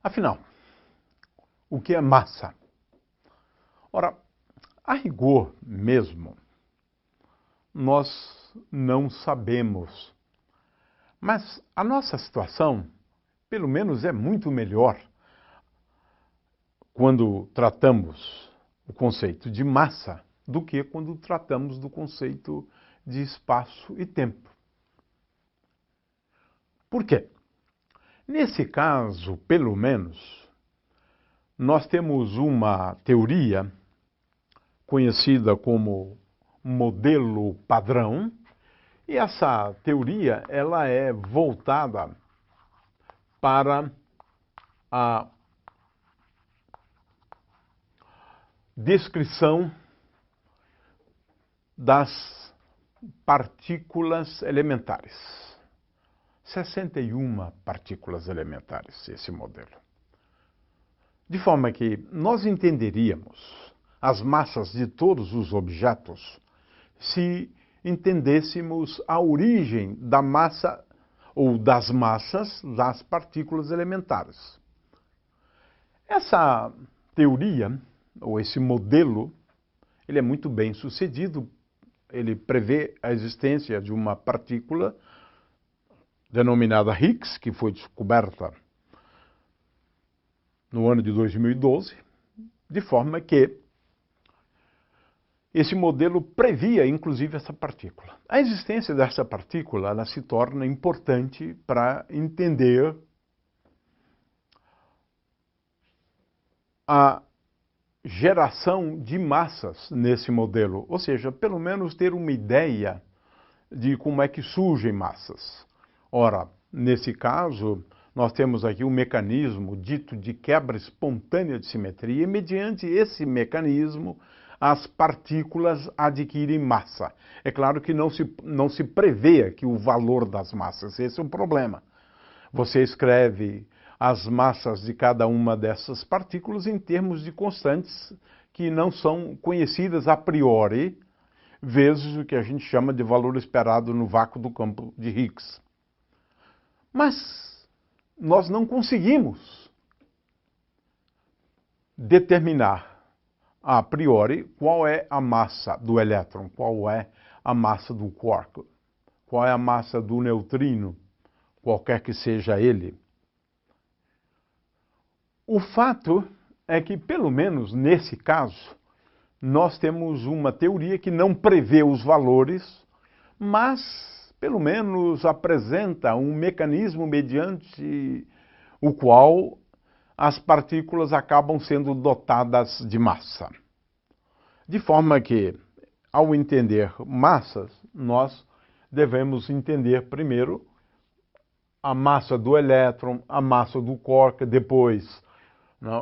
Afinal, o que é massa? Ora, a rigor mesmo, nós não sabemos. Mas a nossa situação, pelo menos, é muito melhor quando tratamos o conceito de massa do que quando tratamos do conceito de espaço e tempo. Por quê? Nesse caso, pelo menos, nós temos uma teoria conhecida como modelo padrão, e essa teoria ela é voltada para a descrição das partículas elementares. 61 partículas elementares, esse modelo. De forma que nós entenderíamos as massas de todos os objetos se entendêssemos a origem da massa ou das massas das partículas elementares. Essa teoria, ou esse modelo, ele é muito bem sucedido. Ele prevê a existência de uma partícula denominada Higgs, que foi descoberta no ano de 2012, de forma que esse modelo previa, inclusive, essa partícula. A existência dessa partícula ela se torna importante para entender a geração de massas nesse modelo, ou seja, pelo menos ter uma ideia de como é que surgem massas. Ora, nesse caso, nós temos aqui um mecanismo dito de quebra espontânea de simetria, e mediante esse mecanismo, as partículas adquirem massa. É claro que não se prevê aqui o valor das massas, esse é o problema. Você escreve as massas de cada uma dessas partículas em termos de constantes que não são conhecidas a priori, vezes o que a gente chama de valor esperado no vácuo do campo de Higgs. Mas nós não conseguimos determinar a priori qual é a massa do elétron, qual é a massa do quark, qual é a massa do neutrino, qualquer que seja ele. O fato é que, pelo menos nesse caso, nós temos uma teoria que não prevê os valores, mas, pelo menos, apresenta um mecanismo mediante o qual as partículas acabam sendo dotadas de massa. De forma que, ao entender massas, nós devemos entender primeiro a massa do elétron, a massa do quark, depois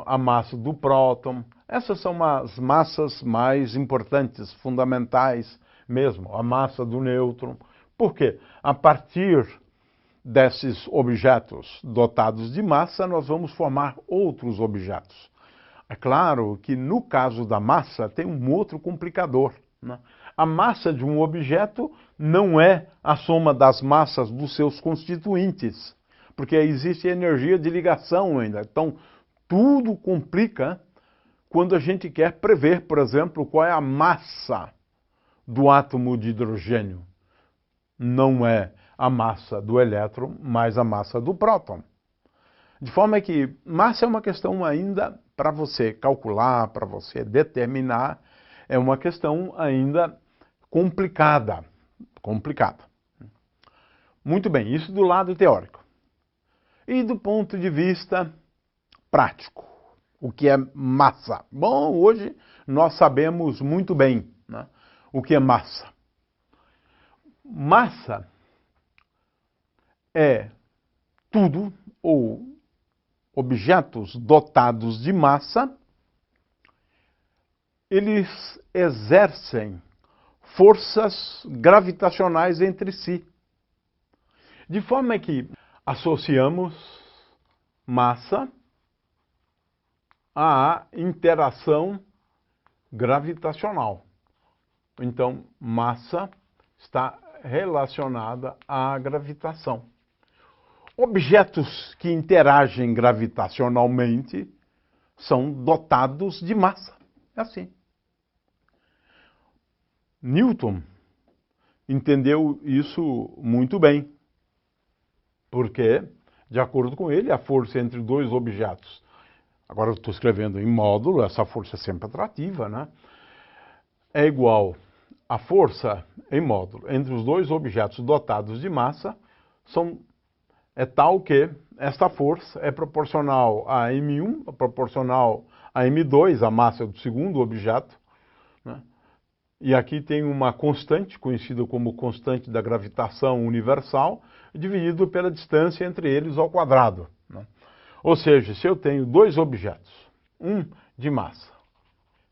a massa do próton. Essas são as massas mais importantes, fundamentais mesmo, a massa do nêutron. Por quê? A partir desses objetos dotados de massa, nós vamos formar outros objetos. É claro que no caso da massa tem um outro complicador, né? A massa de um objeto não é a soma das massas dos seus constituintes, porque existe energia de ligação ainda. Então, tudo complica quando a gente quer prever, por exemplo, qual é a massa do átomo de hidrogênio. Não é a massa do elétron, mas a massa do próton. De forma que massa é uma questão ainda para você calcular, para você determinar, é uma questão ainda complicada. Muito bem, isso do lado teórico. E do ponto de vista prático, o que é massa? Bom, hoje nós sabemos muito bem, né, o que é massa. Massa é tudo ou objetos dotados de massa, eles exercem forças gravitacionais entre si. De forma que associamos massa à interação gravitacional. Então, massa está relacionada à gravitação. objetos que interagem gravitacionalmente são dotados de massa. É assim. Newton entendeu isso muito bem, porque, de acordo com ele, a força entre dois objetos, agora eu estou escrevendo em módulo, essa força é sempre atrativa, né? É igual a força em módulo entre os dois objetos dotados de massa é tal que esta força é proporcional a m1, proporcional a m2, a massa do segundo objeto, né? E aqui tem uma constante, conhecida como constante da gravitação universal, dividido pela distância entre eles ao quadrado, né? Ou seja, se eu tenho dois objetos, um de massa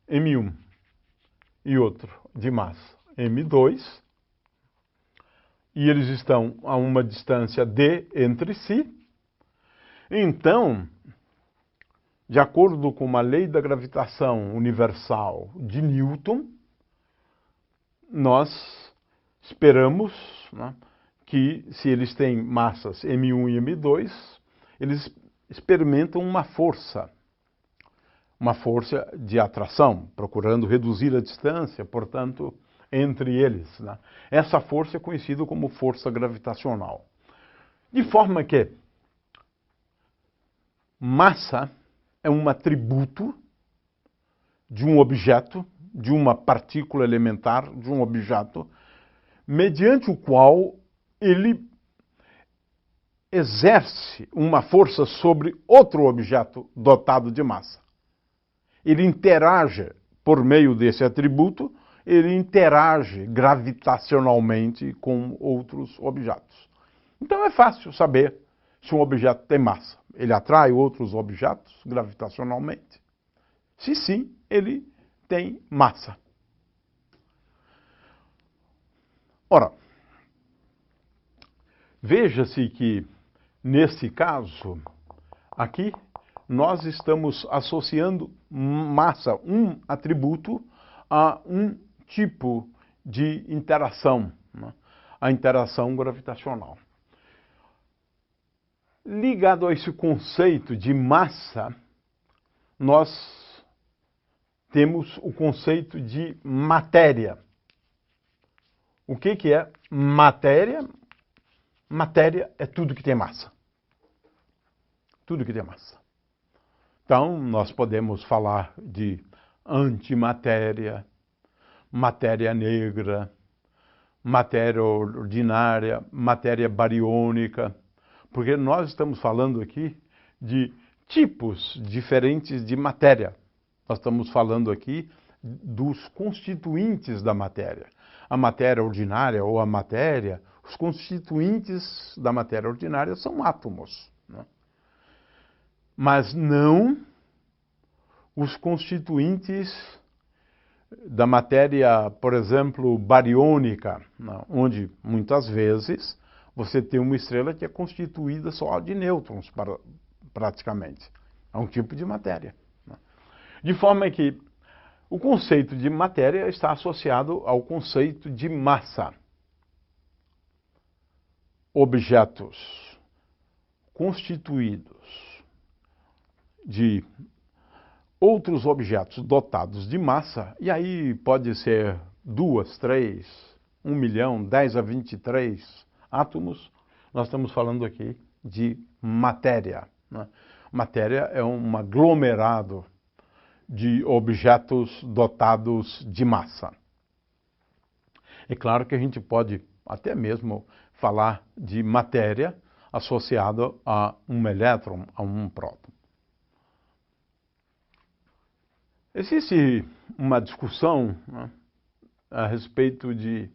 m1 e outro de massa m2, e eles estão a uma distância d entre si, então, de acordo com uma lei da gravitação universal de Newton, nós esperamos, né, que se eles têm massas m1 e m2, eles experimentam uma força de atração, procurando reduzir a distância, portanto, entre eles, né? Essa força é conhecida como força gravitacional. De forma que massa é um atributo de um objeto, de uma partícula elementar, de um objeto, mediante o qual ele exerce uma força sobre outro objeto dotado de massa. Ele interage por meio desse atributo, ele interage gravitacionalmente com outros objetos. Então é fácil saber se um objeto tem massa. Ele atrai outros objetos gravitacionalmente? Se sim, ele tem massa. Ora, veja-se que, nesse caso, aqui, nós estamos associando massa, um atributo, a um tipo de interação, né? A interação gravitacional. Ligado a esse conceito de massa, nós temos o conceito de matéria. O que é matéria? Matéria é tudo que tem massa. Tudo que tem massa. Então, nós podemos falar de antimatéria, matéria negra, matéria ordinária, matéria bariônica, porque nós estamos falando aqui de tipos diferentes de matéria. Nós estamos falando aqui dos constituintes da matéria. A matéria ordinária ou a matéria, os constituintes da matéria ordinária são átomos, né? Mas não os constituintes da matéria, por exemplo, bariônica, onde muitas vezes você tem uma estrela que é constituída só de nêutrons, praticamente. É um tipo de matéria. De forma que o conceito de matéria está associado ao conceito de massa. Objetos constituídos de outros objetos dotados de massa, e aí pode ser 2, 3, 1 milhão, 10 a 23 átomos, nós estamos falando aqui de matéria, né? Matéria é um aglomerado de objetos dotados de massa. É claro que a gente pode até mesmo falar de matéria associada a um elétron, a um próton. Existe uma discussão, né, a respeito de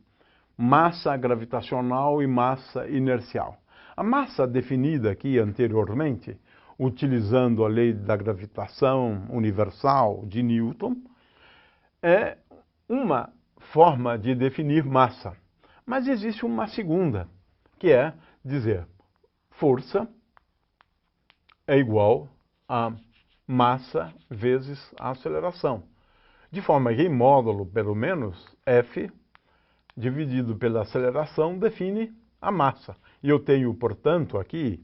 massa gravitacional e massa inercial. A massa definida aqui anteriormente, utilizando a lei da gravitação universal de Newton, é uma forma de definir massa. Mas existe uma segunda, que é dizer força é igual a massa vezes a aceleração. De forma que, em módulo, pelo menos, F dividido pela aceleração define a massa. E eu tenho, portanto, aqui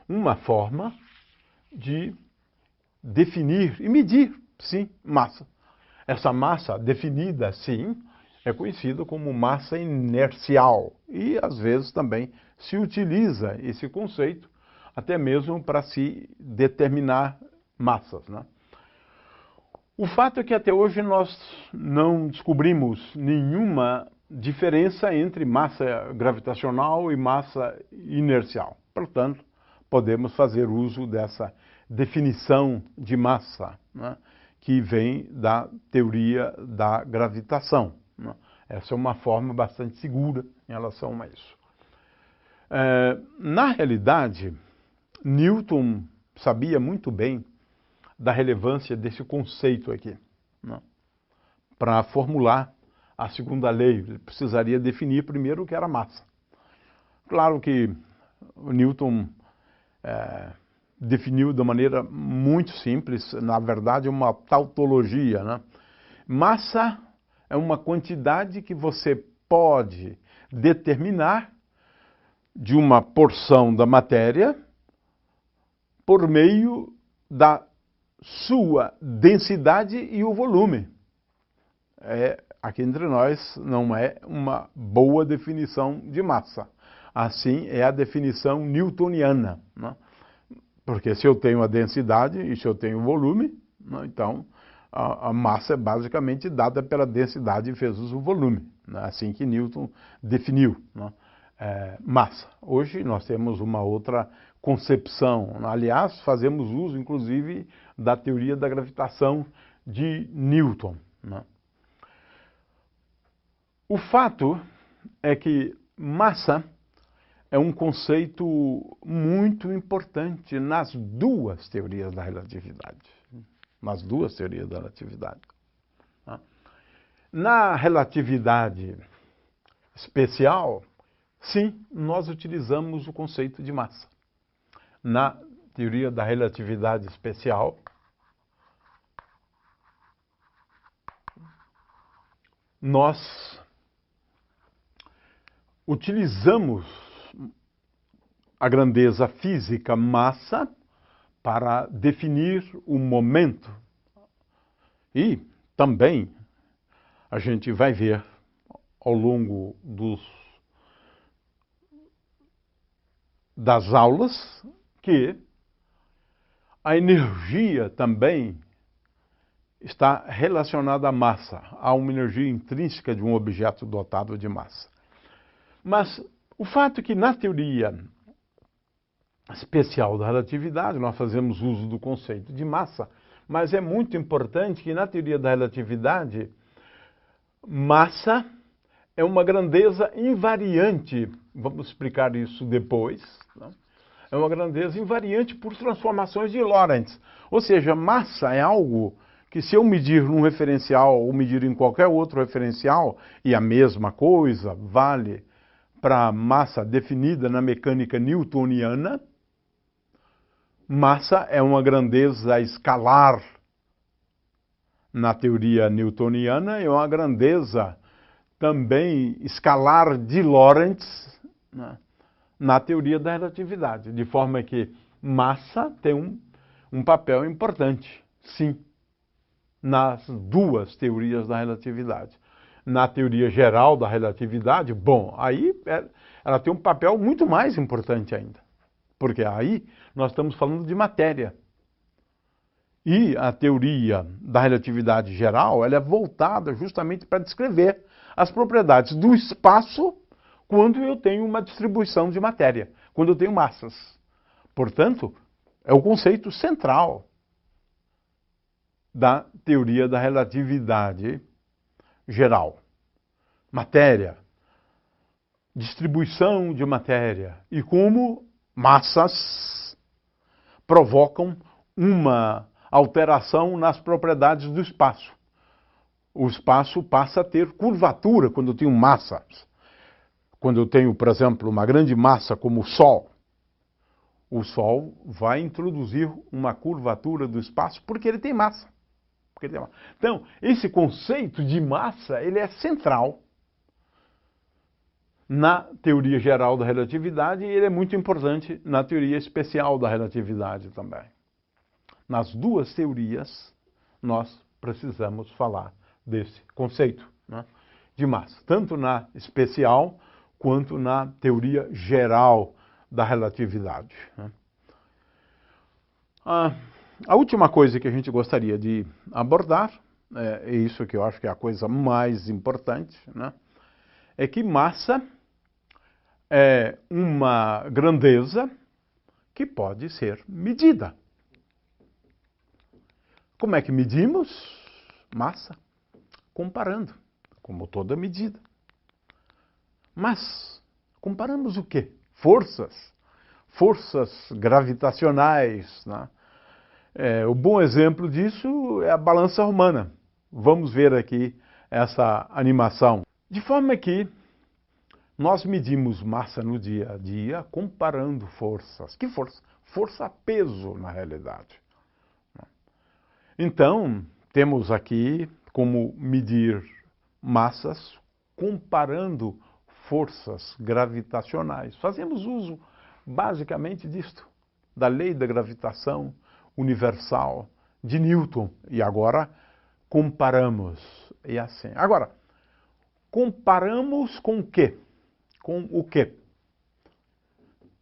uma forma de definir e medir, sim, massa. Essa massa definida, sim, é conhecida como massa inercial e, às vezes, também se utiliza esse conceito até mesmo para se determinar massas, né? O fato é que até hoje nós não descobrimos nenhuma diferença entre massa gravitacional e massa inercial. Portanto, podemos fazer uso dessa definição de massa, né, que vem da teoria da gravitação, né? Essa é uma forma bastante segura em relação a isso. Na realidade, Newton sabia muito bem da relevância desse conceito aqui, né? Para formular a segunda lei, ele precisaria definir primeiro o que era massa. Claro que o Newton definiu de maneira muito simples, na verdade uma tautologia, né? Massa é uma quantidade que você pode determinar de uma porção da matéria por meio da sua densidade e o volume. Aqui entre nós não é uma boa definição de massa. Assim é a definição newtoniana, né? Porque se eu tenho a densidade e se eu tenho o volume, né, então a massa é basicamente dada pela densidade vezes o volume, né? Assim que Newton definiu, né, massa. Hoje nós temos uma outra concepção. Aliás, fazemos uso, inclusive, da teoria da gravitação de Newton, né? O fato é que massa é um conceito muito importante nas duas teorias da relatividade. Nas duas teorias da relatividade. Na relatividade especial, sim, nós utilizamos o conceito de massa. Na teoria da relatividade especial, nós utilizamos a grandeza física massa para definir o momento. E também a gente vai ver ao longo das aulas que a energia também está relacionada à massa. Há uma energia intrínseca de um objeto dotado de massa. Mas o fato é que na teoria especial da relatividade nós fazemos uso do conceito de massa, mas é muito importante que na teoria da relatividade massa é uma grandeza invariante. Vamos explicar isso depois, né? É uma grandeza invariante por transformações de Lorentz. Ou seja, massa é algo que se eu medir num referencial ou medir em qualquer outro referencial, e a mesma coisa vale para a massa definida na mecânica newtoniana, massa é uma grandeza escalar na teoria newtoniana e é uma grandeza também escalar de Lorentz, né, na teoria da relatividade. De forma que massa tem um papel importante, sim, nas duas teorias da relatividade. Na teoria geral da relatividade, bom, aí ela tem um papel muito mais importante ainda. Porque aí nós estamos falando de matéria. E a teoria da relatividade geral, ela é voltada justamente para descrever as propriedades do espaço quando eu tenho uma distribuição de matéria, quando eu tenho massas. Portanto, é o conceito central da teoria da relatividade geral. Matéria, distribuição de matéria e como massas provocam uma alteração nas propriedades do espaço. O espaço passa a ter curvatura quando eu tenho massas. Quando eu tenho, por exemplo, uma grande massa como o Sol vai introduzir uma curvatura do espaço porque ele tem massa. Então, esse conceito de massa, ele é central na teoria geral da relatividade e ele é muito importante na teoria especial da relatividade também. Nas duas teorias, nós precisamos falar desse conceito, né, de massa, tanto na especial quanto na teoria geral da relatividade, né. A última coisa que a gente gostaria de abordar, é isso que eu acho que é a coisa mais importante, né, é que massa é uma grandeza que pode ser medida. Como é que medimos massa? Comparando, como toda medida. Mas comparamos o quê? Forças. Forças gravitacionais, né? O bom exemplo disso é a balança romana. Vamos ver aqui essa animação. De forma que nós medimos massa no dia a dia comparando forças. Que força? Força-peso, na realidade. Então, temos aqui como medir massas comparando forças gravitacionais. Fazemos uso basicamente disto, da lei da gravitação universal de Newton. E agora comparamos. E assim. Agora, comparamos com o quê? Com o quê?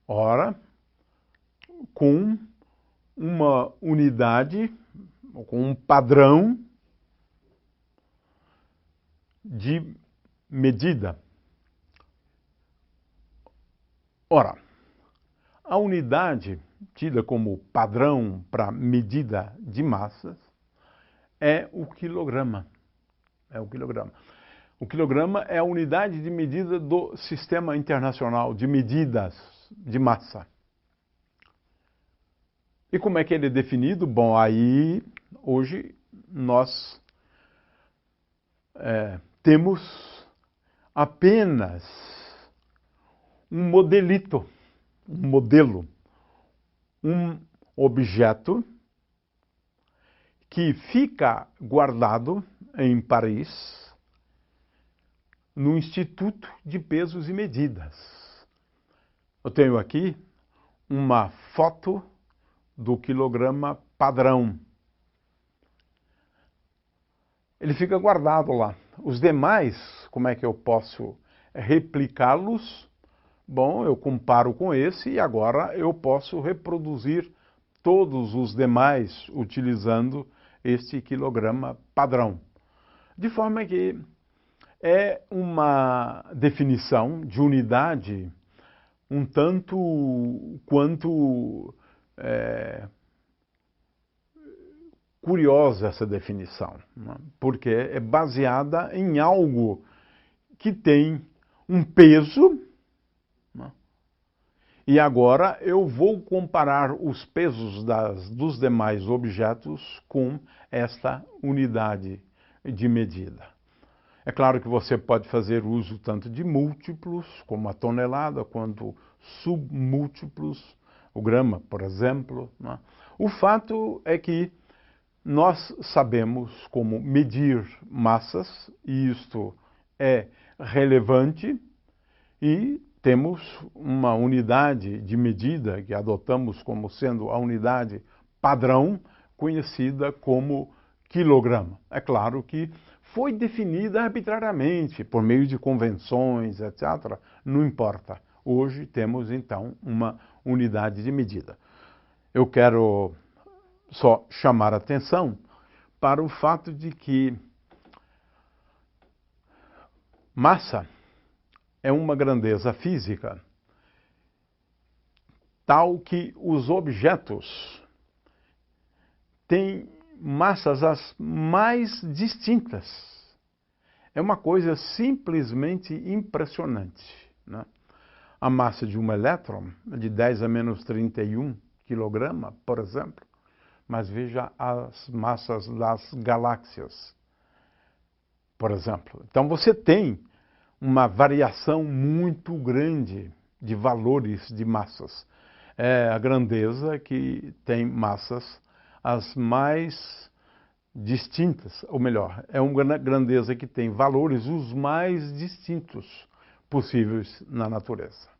Ora, com uma unidade, com um padrão de medida. Ora, a unidade tida como padrão para medida de massas é o quilograma. É o quilograma. O quilograma é a unidade de medida do Sistema Internacional de Medidas de Massa. E como é que ele é definido? Bom, aí hoje nós temos apenas um modelito, um modelo, um objeto que fica guardado em Paris, no Instituto de Pesos e Medidas. Eu tenho aqui uma foto do quilograma padrão. Ele fica guardado lá. Os demais, como é que eu posso replicá-los? Bom, eu comparo com esse e agora eu posso reproduzir todos os demais utilizando este quilograma padrão. De forma que é uma definição de unidade um tanto quanto curiosa essa definição, né? Porque é baseada em algo que tem um peso, né? E agora eu vou comparar os pesos dos demais objetos com esta unidade de medida. É claro que você pode fazer uso tanto de múltiplos, como a tonelada, quanto submúltiplos, o grama, por exemplo, né? O fato é que nós sabemos como medir massas, e isto é relevante, e temos uma unidade de medida que adotamos como sendo a unidade padrão, conhecida como quilograma. É claro que foi definida arbitrariamente, por meio de convenções, etc. Não importa. Hoje temos, então, uma unidade de medida. Eu quero só chamar a atenção para o fato de que massa é uma grandeza física tal que os objetos têm massas as mais distintas. É uma coisa simplesmente impressionante, né? A massa de um elétron é de 10 a menos 31 quilograma, por exemplo. Mas veja as massas das galáxias, por exemplo. Então você tem uma variação muito grande de valores de massas. É a grandeza que tem massas as mais distintas, ou melhor, é uma grandeza que tem valores os mais distintos, possíveis na natureza.